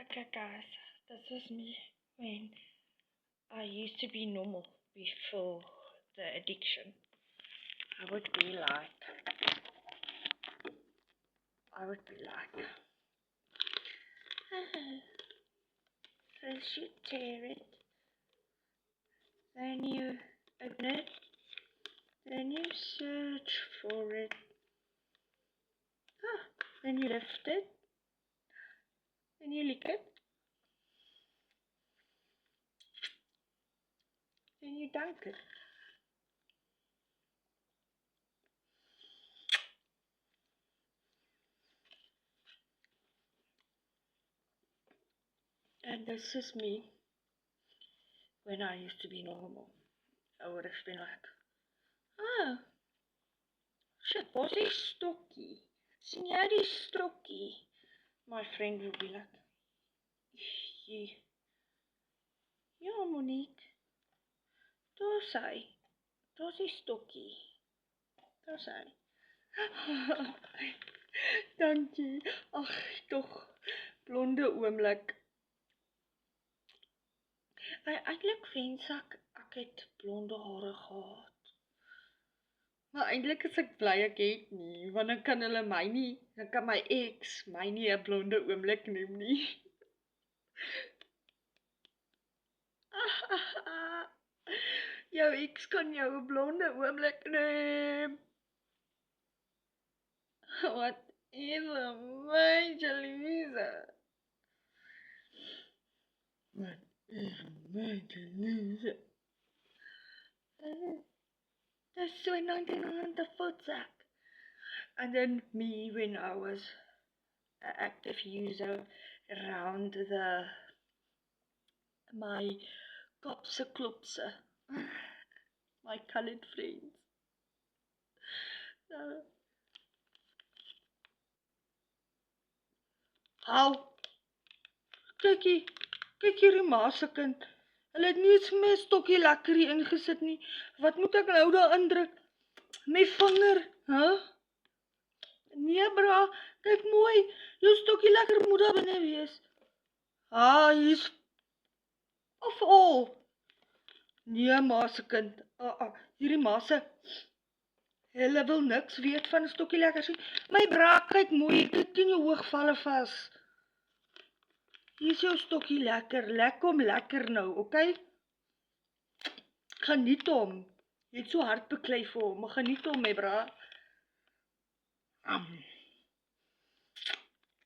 Okay, guys, this is me when I used to be normal before the addiction. I would be like, first you tear it, then you open it, then you search for it, then you lift it, then you lick it, then you dunk it. And this is me when I used to be normal. I would have been like, oh, shit, was die stokkie? Sien jy die stokkie? My friend would be like, ja Monique, daar's hy. Daar's die stokkie. Daar's hy. Dankie. Ag, tog, blonde oomblik. Eintlik wens ek het blonde hare gehad. Maar eintlik is ek bly ek het nie, want dan kan hulle my nie, dan kan my ex my nie 'n blonde oomblik noem nie. Jou ex kan jou 'n blonde oomblik noem. Whatever, my jalouse. That's so 1994 Zach. And then me when I was an active user around my kopse klopse, my colored friends. Hou, kyk hierdie maasekind. Hulle het nie eens my stokkie lekker hier ingesit nie. Wat moet ek nou daar indruk? My vinger, hè? Nee bra, kyk mooi. Jou stokkie lekker moet daar binne wees. Hier's of al. Nee maasekind. Hierdie maase. Hulle wil niks weet van 'n stokkie lekker sien. My bra, kyk mooi. Kyk in jou oogvalle vas. Hier is jou stokkie lekker. Lek hom lekker nou, okay? Geniet hom. Jy het so hard beklei vir hom. Geniet hom, my bra.